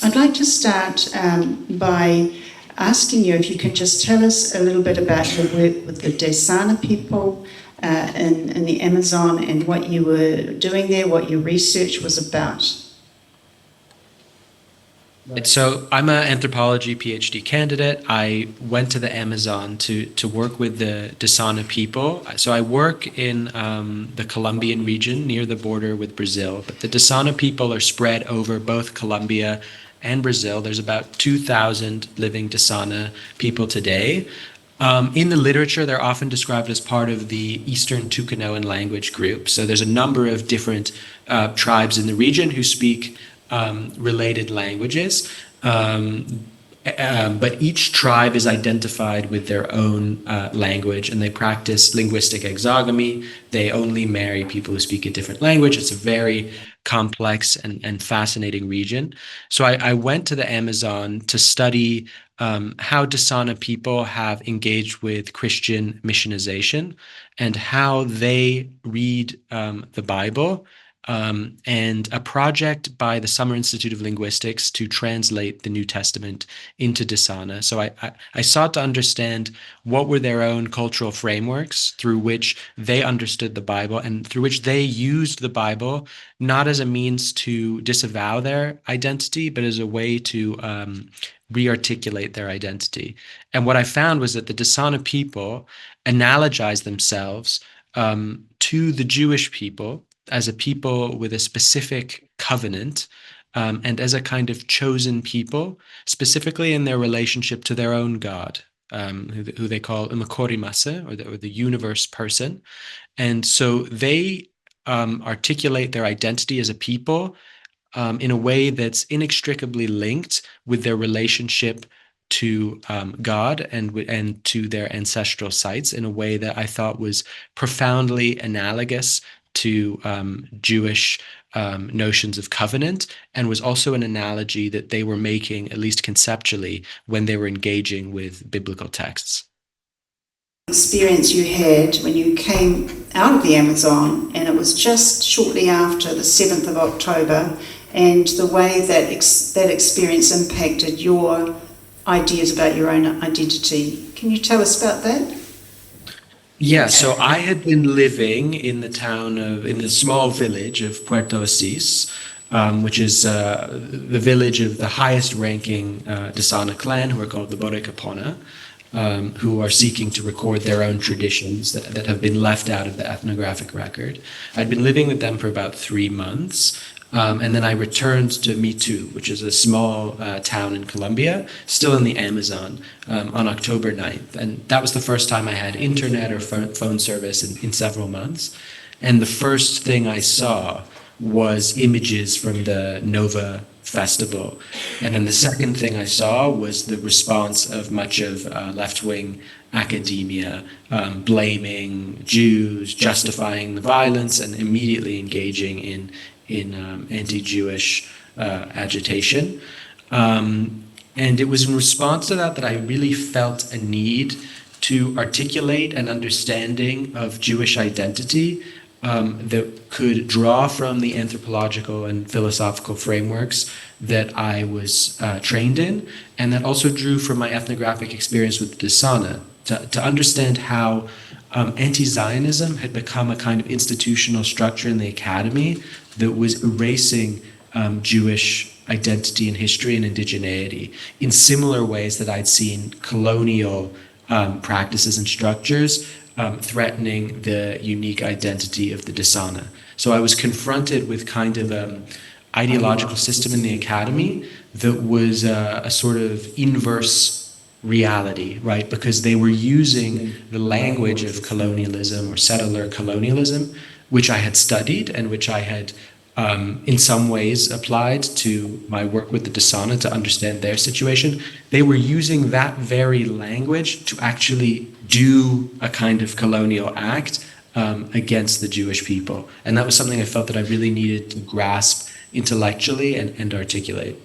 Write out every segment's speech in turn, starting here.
I'd like to start by asking you if you can just tell us a little bit about your work with the Desana people in the Amazon and what you were doing there, what your research was about. So I'm an anthropology PhD candidate. I went to the Amazon to work with the Desana people. So I work in the Colombian region near the border with Brazil, but the Desana people are spread over both Colombia and Brazil. There's about 2,000 living Desana people today. In the literature, they're often described as part of the Eastern Tucanoan language group. So there's a number of different tribes in the region who speak related languages. But each tribe is identified with their own language, and they practice linguistic exogamy. They only marry people who speak a different language. It's a very complex and fascinating region. So I went to the Amazon to study how Desana people have engaged with Christian missionization and how they read the Bible, and a project by the Summer Institute of Linguistics to translate the New Testament into Desana. So I sought to understand what were their own cultural frameworks through which they understood the Bible and through which they used the Bible not as a means to disavow their identity, but as a way to re-articulate their identity. And what I found was that the Desana people analogized themselves to the Jewish people as a people with a specific covenant, and as a kind of chosen people, specifically in their relationship to their own God, who they call Umakorimase, or the universe person. And so they articulate their identity as a people in a way that's inextricably linked with their relationship to God and to their ancestral sites in a way that I thought was profoundly analogous to Jewish notions of covenant, and was also an analogy that they were making, at least conceptually, when they were engaging with biblical texts. Experience you had when you came out of the Amazon, and it was just shortly after the 7th of October, and the way that that experience impacted your ideas about your own identity. Can you tell us about that? Yeah, so I had been living in the small village of Puerto Asís, which is the village of the highest ranking Desana clan, who are called the Borecapona, who are seeking to record their own traditions that have been left out of the ethnographic record. I'd been living with them for about 3 months. And then I returned to Mitu, which is a small town in Colombia, still in the Amazon, on October 9th. And that was the first time I had internet or phone service in several months. And the first thing I saw was images from the Nova Festival. And then the second thing I saw was the response of much of left-wing academia, blaming Jews, justifying the violence, and immediately engaging in anti-Jewish agitation. And it was in response to that I really felt a need to articulate an understanding of Jewish identity that could draw from the anthropological and philosophical frameworks that I was trained in, and that also drew from my ethnographic experience with Desana, to understand how anti-Zionism had become a kind of institutional structure in the academy that was erasing Jewish identity and history and indigeneity in similar ways that I'd seen colonial practices and structures threatening the unique identity of the Desana. So I was confronted with kind of an ideological system in the academy that was a sort of inverse reality, right? Because they were using the language of colonialism or settler colonialism, which I had studied and which I had in some ways applied to my work with the Desana to understand their situation. They were using that very language to actually do a kind of colonial act against the Jewish people. And that was something I felt that I really needed to grasp intellectually and articulate.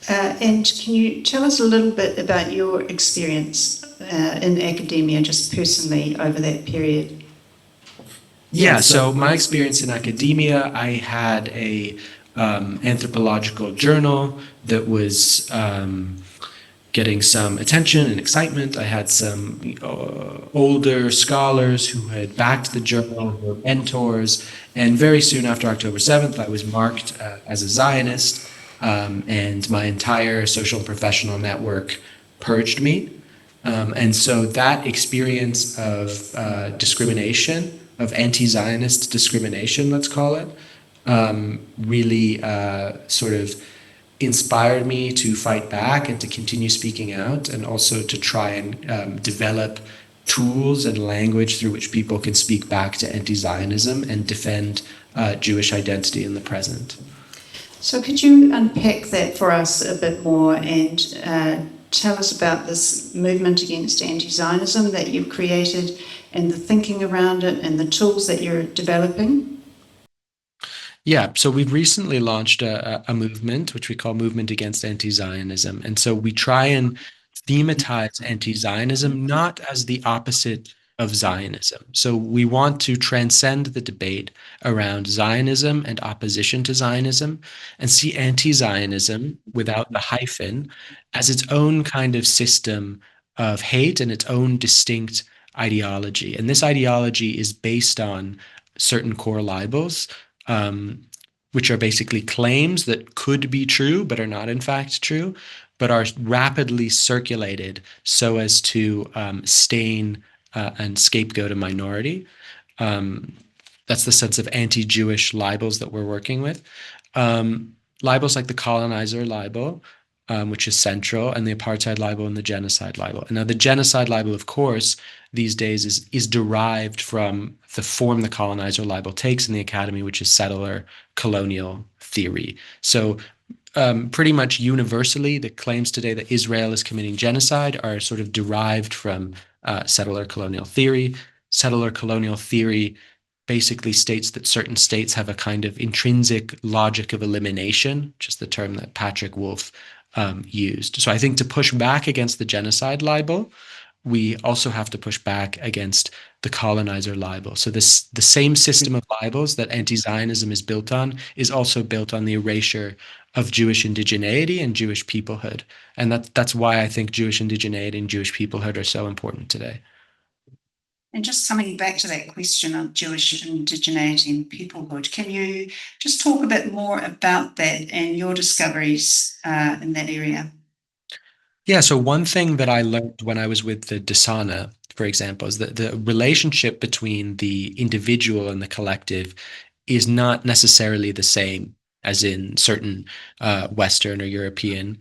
And can you tell us a little bit about your experience in academia, just personally, over that period? Yeah, so my experience in academia, I had a anthropological journal that was getting some attention and excitement. I had some older scholars who had backed the journal, who were mentors, and very soon after October 7th, I was marked as a Zionist, and my entire social and professional network purged me. And so that experience of discrimination, of anti-Zionist discrimination, let's call it, really sort of inspired me to fight back and to continue speaking out, and also to try and develop tools and language through which people can speak back to anti-Zionism and defend Jewish identity in the present. So could you unpack that for us a bit more and tell us about this movement against anti-Zionism that you've created and the thinking around it and the tools that you're developing? Yeah, so we've recently launched a movement which we call Movement Against Anti-Zionism. And so we try and thematize anti-Zionism not as the opposite of Zionism. So we want to transcend the debate around Zionism and opposition to Zionism and see anti-Zionism without the hyphen as its own kind of system of hate and its own distinct ideology. And this ideology is based on certain core libels, which are basically claims that could be true but are not in fact true, but are rapidly circulated so as to stain and scapegoat a minority. That's the sense of anti-Jewish libels that we're working with. Libels like the colonizer libel, which is central, and the apartheid libel and the genocide libel. And now the genocide libel, of course, these days is derived from the form the colonizer libel takes in the academy, which is settler colonial theory. So pretty much universally, the claims today that Israel is committing genocide are sort of derived from settler colonial theory. Settler colonial theory basically states that certain states have a kind of intrinsic logic of elimination, which is the term that Patrick Wolf used. So I think to push back against the genocide libel, we also have to push back against the colonizer libel. So the same system of libels that anti-Zionism is built on is also built on the erasure of Jewish indigeneity and Jewish peoplehood. And that's why I think Jewish indigeneity and Jewish peoplehood are so important today. And just coming back to that question of Jewish indigeneity and peoplehood, can you just talk a bit more about that and your discoveries in that area? Yeah, so one thing that I learned when I was with the Desana, for example, is that the relationship between the individual and the collective is not necessarily the same as in certain Western or European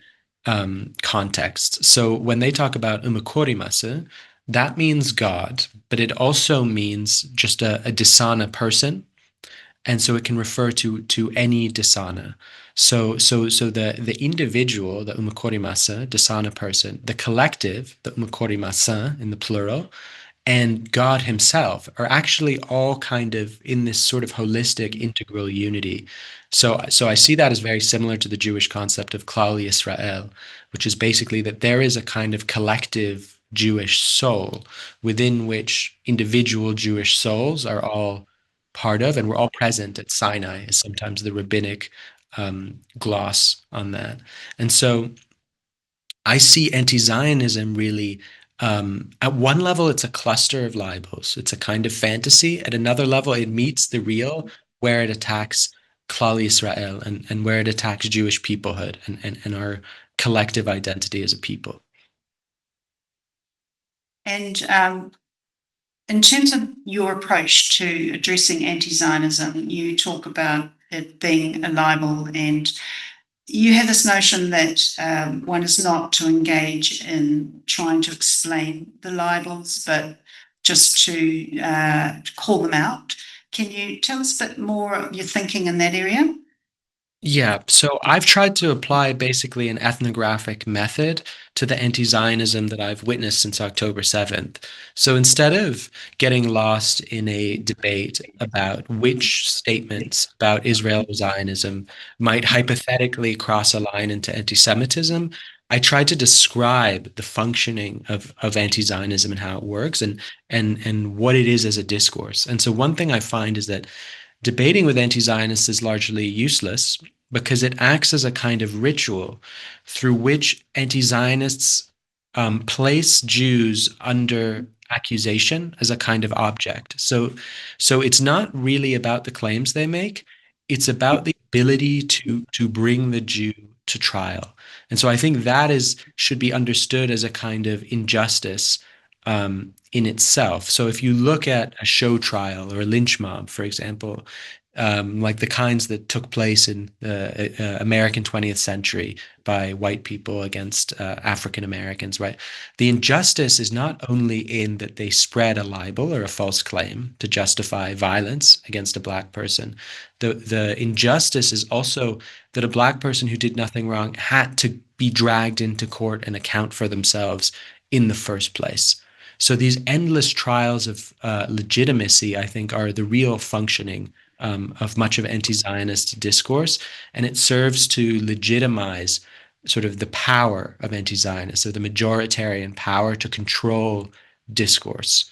contexts. So when they talk about umakorimasa, that means God, but it also means just a Desana person, and so it can refer to any Desana. So the individual, the umakorimasa, Desana person, the collective, the umakorimasa in the plural, and God himself are actually all kind of in this sort of holistic, integral unity. So I see that as very similar to the Jewish concept of Klal Yisrael, which is basically that there is a kind of collective Jewish soul within which individual Jewish souls are all part of, and we're all present at Sinai, is sometimes the rabbinic gloss on that. And so I see anti-Zionism really, at one level, it's a cluster of libels. It's a kind of fantasy. At another level, it meets the real, where it attacks Klal Yisrael and where it attacks Jewish peoplehood and our collective identity as a people. And in terms of your approach to addressing anti-Zionism, you talk about it being a libel, and you have this notion that one is not to engage in trying to explain the libels, but just to call them out. Can you tell us a bit more of your thinking in that area? Yeah, so I've tried to apply basically an ethnographic method to the anti-Zionism that I've witnessed since October 7th. So instead of getting lost in a debate about which statements about Israel or Zionism might hypothetically cross a line into anti-Semitism, I tried to describe the functioning of anti-Zionism and how it works and what it is as a discourse. And so one thing I find is that debating with anti-Zionists is largely useless because it acts as a kind of ritual through which anti-Zionists place Jews under accusation as a kind of object. So it's not really about the claims they make. It's about the ability to bring the Jew to trial. And so I think that should be understood as a kind of injustice in itself. So if you look at a show trial or a lynch mob, for example, like the kinds that took place in the American 20th century by white people against African Americans, right? The injustice is not only in that they spread a libel or a false claim to justify violence against a black person. The injustice is also that a black person who did nothing wrong had to be dragged into court and account for themselves in the first place. So these endless trials of legitimacy, I think, are the real functioning of much of anti-Zionist discourse, and it serves to legitimize sort of the power of anti-Zionists, so the majoritarian power to control discourse.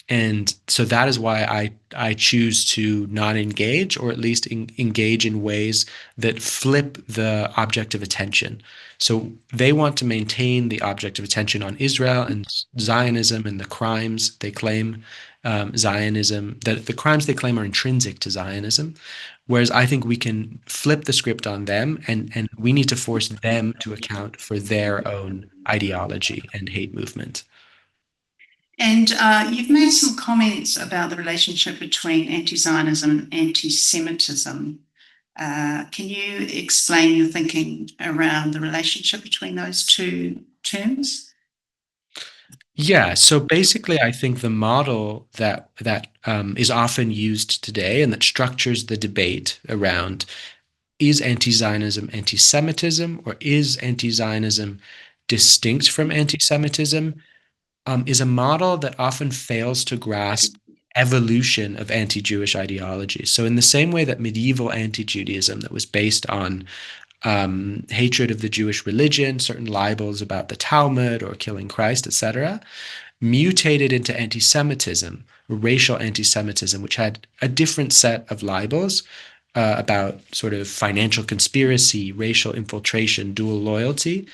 And so that is why I choose to not engage, or at least engage in ways that flip the object of attention. So they want to maintain the object of attention on Israel and Zionism and the crimes they claim Zionism, that the crimes they claim are intrinsic to Zionism. Whereas I think we can flip the script on them, and we need to force them to account for their own ideology and hate movement. And you've made some comments about the relationship between anti-Zionism and anti-Semitism. Can you explain your thinking around the relationship between those two terms? Yeah, so basically, I think the model that is often used today and that structures the debate around is anti-Zionism anti-Semitism, or is anti-Zionism distinct from anti-Semitism, is a model that often fails to grasp evolution of anti-Jewish ideology. So in the same way that medieval anti-Judaism that was based on hatred of the Jewish religion, certain libels about the Talmud or killing Christ, etc., mutated into anti-Semitism, racial anti-Semitism, which had a different set of libels about sort of financial conspiracy, racial infiltration, dual loyalty.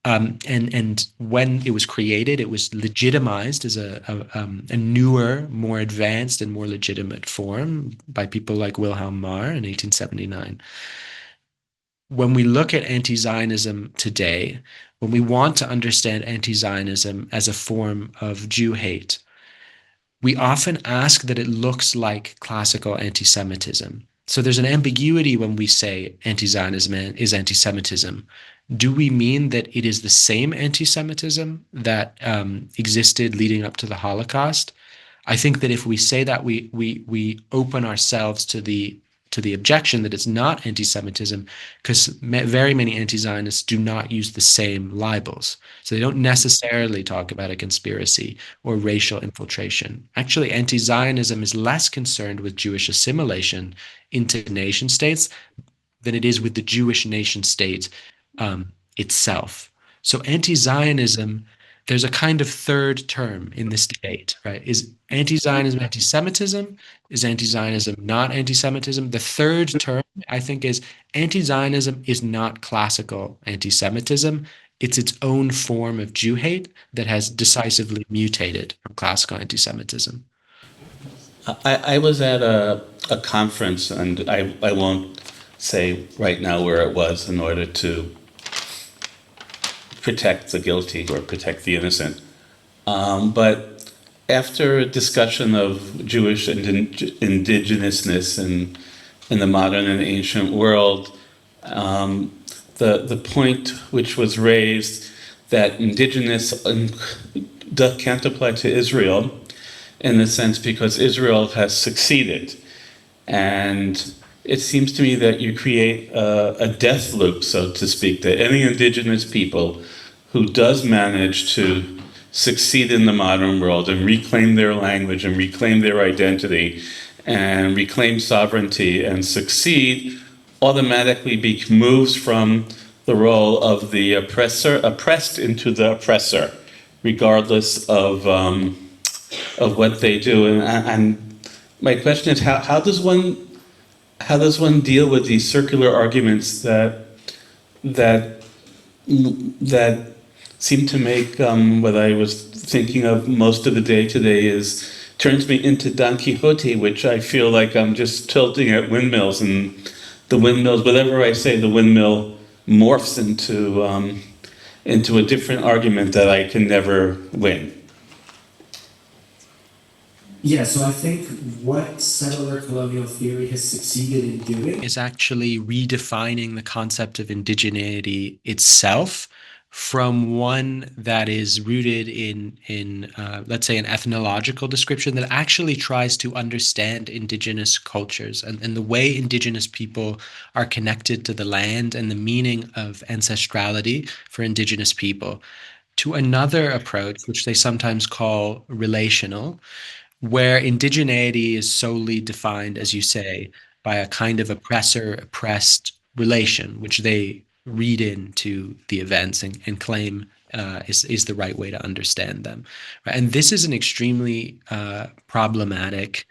And when it was created, it was legitimized as a newer, more advanced, and more legitimate form by people like Wilhelm Marr in 1879. When we look at anti-Zionism today, when we want to understand anti-Zionism as a form of Jew hate, we often ask that it looks like classical anti-Semitism. So there's an ambiguity when we say anti-Zionism is anti-Semitism. Do we mean that it is the same anti-Semitism that existed leading up to the Holocaust? I think that if we say that, we open ourselves to the objection that it's not anti-Semitism, because very many anti-Zionists do not use the same libels. So they don't necessarily talk about a conspiracy or racial infiltration. Actually, anti-Zionism is less concerned with Jewish assimilation into nation states than it is with the Jewish nation state itself. So anti-Zionism, there's a kind of third term in this debate, right? Is anti-Zionism anti-Semitism? Is anti-Zionism not anti-Semitism? The third term, I think, is anti-Zionism is not classical anti-Semitism. It's its own form of Jew hate that has decisively mutated from classical anti-Semitism. I was at a conference, and I won't say right now where it was in order to protect the guilty or protect the innocent. But after a discussion of Jewish indigenousness in the modern and ancient world, the point which was raised that indigenous can't apply to Israel in the sense because Israel has succeeded. And it seems to me that you create a death loop, so to speak, that any indigenous people who does manage to succeed in the modern world and reclaim their language and reclaim their identity and reclaim sovereignty and succeed automatically moves from the role of the oppressed into the oppressor, regardless of what they do. And my question is, how does one how does one deal with these circular arguments that that seem to make what I was thinking of most of the day today is turns me into Don Quixote, which I feel like I'm just tilting at windmills, and the windmills, whatever I say, the windmill morphs into a different argument that I can never win. Yeah, so I think what settler colonial theory has succeeded in doing is actually redefining the concept of indigeneity itself from one that is rooted in let's say, an ethnological description that actually tries to understand indigenous cultures and the way indigenous people are connected to the land and the meaning of ancestrality for indigenous people, to another approach, which they sometimes call relational, where indigeneity is solely defined, as you say, by a kind of oppressor-oppressed relation, which they read into the events and claim is the right way to understand them. Right? And this is an extremely problematic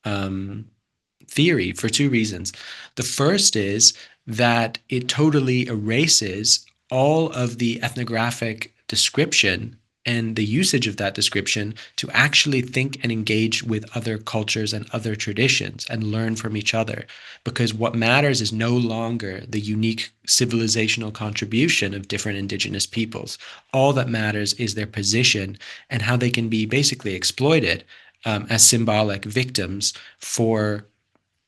um, theory for two reasons. The first is that it totally erases all of the ethnographic description and the usage of that description to actually think and engage with other cultures and other traditions and learn from each other. Because what matters is no longer the unique civilizational contribution of different indigenous peoples. All that matters is their position and how they can be basically exploited as symbolic victims for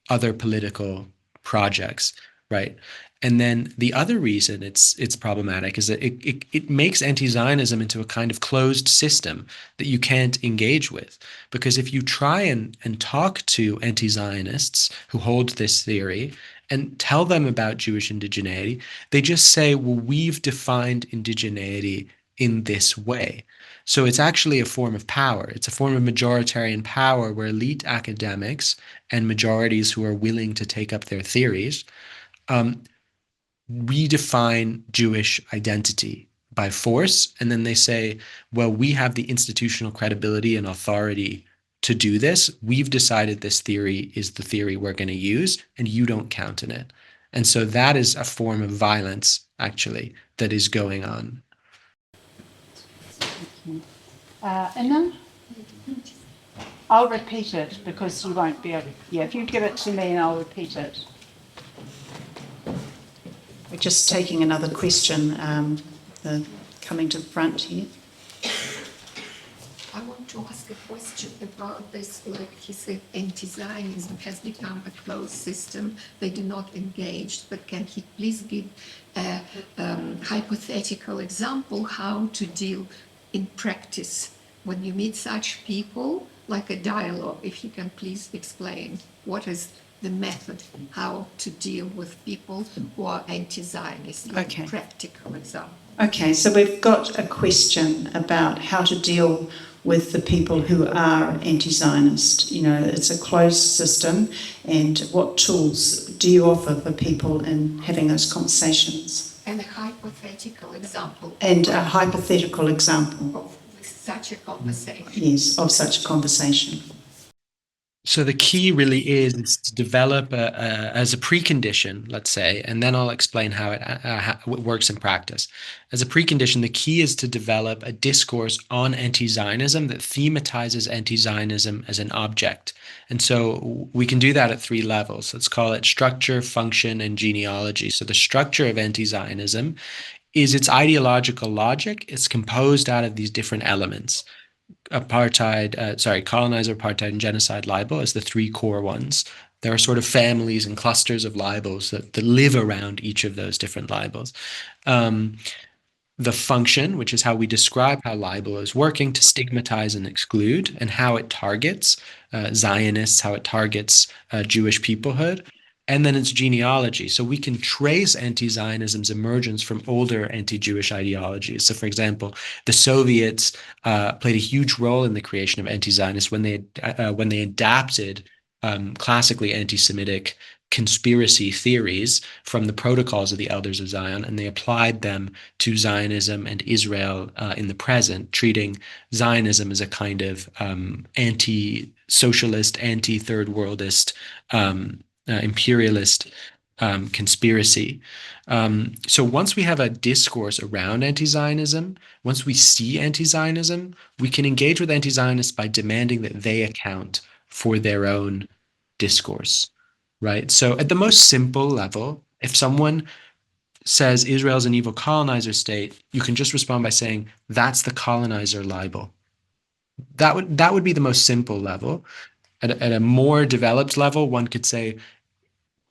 other political projects, right? And then the other reason it's problematic is that it makes anti-Zionism into a kind of closed system that you can't engage with. Because if you try and talk to anti-Zionists who hold this theory and tell them about Jewish indigeneity, they just say, well, we've defined indigeneity in this way. So it's actually a form of power. It's a form of majoritarian power where elite academics and majorities who are willing to take up their theories redefine Jewish identity by force. And then they say, well, we have the institutional credibility and authority to do this. We've decided this theory is the theory we're going to use, and you don't count in it. And so that is a form of violence, actually, that is going on. And then I'll repeat it because you won't be able. Yeah, if you give it to me and I'll repeat it. We're just taking another question, coming to the front here. I want to ask a question about this. Like he said, anti-Zionism has become a closed system. They do not engage. But can he please give a hypothetical example how to deal in practice when you meet such people, like a dialogue? If you can please explain what is the method how to deal with people who are anti-Zionist. Okay. Practical example. Okay, so we've got a question about how to deal with the people who are anti-Zionist. You know, it's a closed system, and what tools do you offer for people in having those conversations? And a hypothetical example. And a hypothetical example. Of such a conversation. Yes, of such a conversation. So the key really is to develop as a precondition, let's say, and then I'll explain how it works in practice. As a precondition, the key is to develop a discourse on anti-Zionism that thematizes anti-Zionism as an object. And so we can do that at three levels. Let's call it structure, function, and genealogy. So the structure of anti-Zionism is its ideological logic. It's composed out of these different elements. Colonizer, apartheid, and genocide libel as the three core ones. There are sort of families and clusters of libels that live around each of those different libels. The function, which is how we describe how libel is working to stigmatize and exclude, and how it targets Zionists, how it targets Jewish peoplehood. And then its genealogy. So we can trace anti-Zionism's emergence from older anti-Jewish ideologies. So, for example, the Soviets played a huge role in the creation of anti-Zionists when they adapted classically anti-Semitic conspiracy theories from the protocols of the Elders of Zion, and they applied them to Zionism and Israel in the present, treating Zionism as a kind of anti-socialist, anti-third worldist imperialist conspiracy. So once we have a discourse around anti-Zionism, once we see anti-Zionism, we can engage with anti-Zionists by demanding that they account for their own discourse, right? So at the most simple level, if someone says Israel's an evil colonizer state, you can just respond by saying that's the colonizer libel. That would be the most simple level. At a more developed level, one could say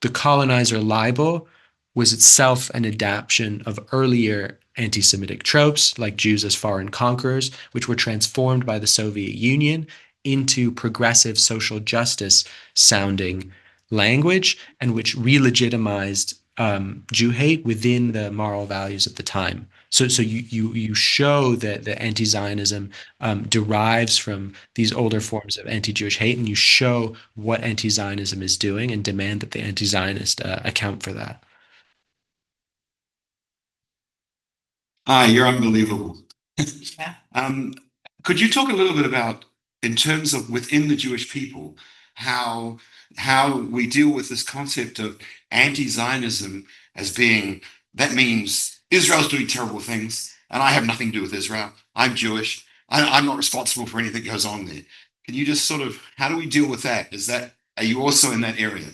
the colonizer libel was itself an adaptation of earlier anti-Semitic tropes, like Jews as foreign conquerors, which were transformed by the Soviet Union into progressive social justice sounding language, and which re-legitimized Jew hate within the moral values of the time. So you show that the anti-Zionism derives from these older forms of anti-Jewish hate, and you show what anti-Zionism is doing and demand that the anti-Zionist account for that. Hi, you're unbelievable. Yeah. Could you talk a little bit about, in terms of within the Jewish people, how how we deal with this concept of anti-Zionism as being, that means Israel's doing terrible things and I have nothing to do with Israel. I'm Jewish. I'm not responsible for anything that goes on there. Can you just sort of, how do we deal with that? Are you also in that area?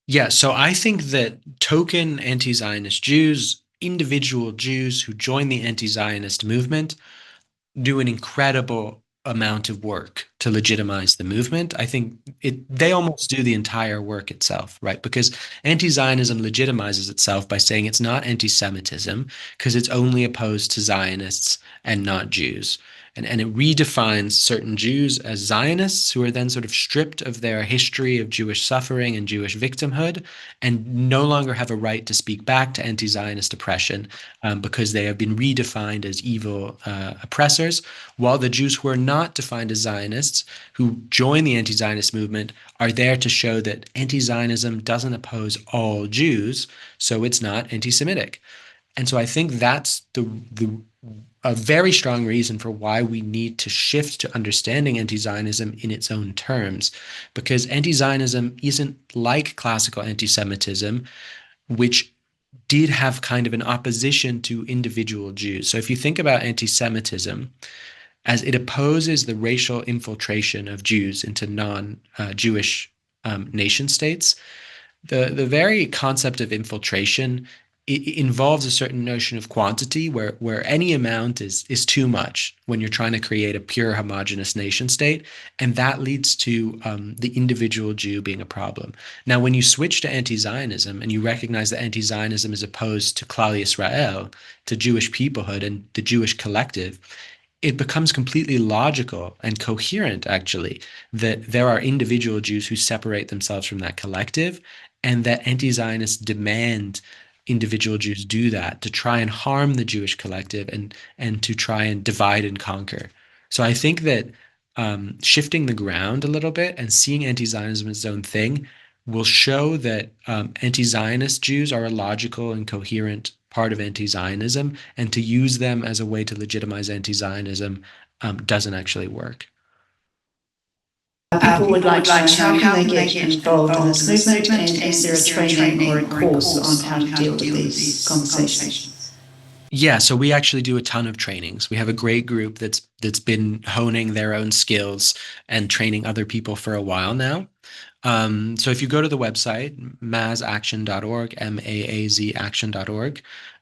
Yeah, so I think that token anti-Zionist Jews, individual Jews who join the anti-Zionist movement, do an incredible amount of work to legitimize the movement. I think they almost do the entire work itself, right? Because anti-Zionism legitimizes itself by saying it's not anti-Semitism because it's only opposed to Zionists and not Jews. And it redefines certain Jews as Zionists who are then sort of stripped of their history of Jewish suffering and Jewish victimhood and no longer have a right to speak back to anti-Zionist oppression because they have been redefined as evil oppressors, while the Jews who are not defined as Zionists, who join the anti-Zionist movement, are there to show that anti-Zionism doesn't oppose all Jews, so it's not anti-Semitic. And so I think that's a very strong reason for why we need to shift to understanding anti-Zionism in its own terms, because anti-Zionism isn't like classical anti-Semitism, which did have kind of an opposition to individual Jews. So if you think about anti-Semitism, as it opposes the racial infiltration of Jews into non-Jewish nation states, the very concept of infiltration involves a certain notion of quantity where any amount is too much when you're trying to create a pure homogeneous nation state, and that leads to the individual Jew being a problem. Now, when you switch to anti-Zionism and you recognize that anti-Zionism is opposed to Klal Yisrael, to Jewish peoplehood and the Jewish collective, it becomes completely logical and coherent, actually, that there are individual Jews who separate themselves from that collective, and that anti-Zionists demand individual Jews do that to try and harm the Jewish collective and to try and divide and conquer. So I think that shifting the ground a little bit and seeing anti-Zionism as its own thing will show that anti-Zionist Jews are a logical and coherent part of anti-Zionism, and to use them as a way to legitimize anti-Zionism doesn't actually work. People would like to know how can they get involved in this movement, and is there a training or a course on how to deal with these conversations? Yeah, so we actually do a ton of trainings. We have a great group that's been honing their own skills and training other people for a while now. So if you go to the website, maazaction.org, M-A-A-Z action.org,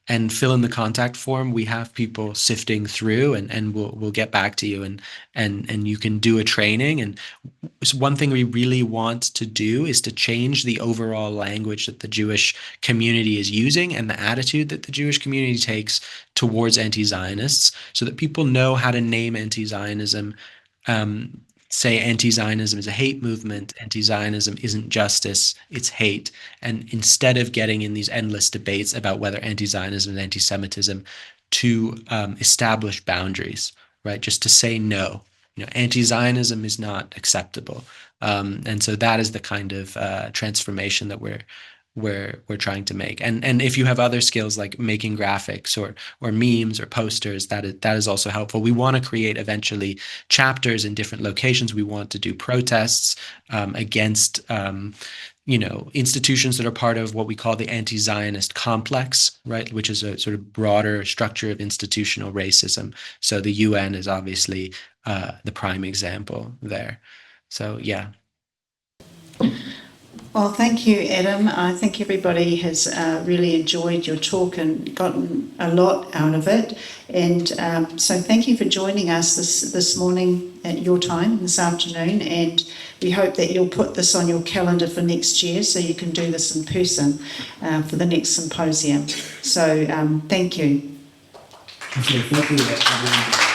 and fill in the contact form, we have people sifting through, and we'll get back to you, and you can do a training. And one thing we really want to do is to change the overall language that the Jewish community is using and the attitude that the Jewish community takes towards anti-Zionists, so that people know how to name anti-Zionism. Say anti-Zionism is a hate movement, anti-Zionism isn't justice, it's hate. And instead of getting in these endless debates about whether anti-Zionism and anti-Semitism, to establish boundaries, right? Just to say no. Anti-Zionism is not acceptable. And so that is the kind of transformation that we're trying to make. And if you have other skills like making graphics or memes or posters, that is also helpful. We want to create eventually chapters in different locations. We want to do protests against institutions that are part of what we call the anti-Zionist complex, right, which is a sort of broader structure of institutional racism. So the UN is obviously the prime example there. So yeah. Well, thank you, Adam. I think everybody has really enjoyed your talk and gotten a lot out of it. And so thank you for joining us this morning at your time, this afternoon. And we hope that you'll put this on your calendar for next year so you can do this in person for the next symposium. So thank you. Okay, thank you.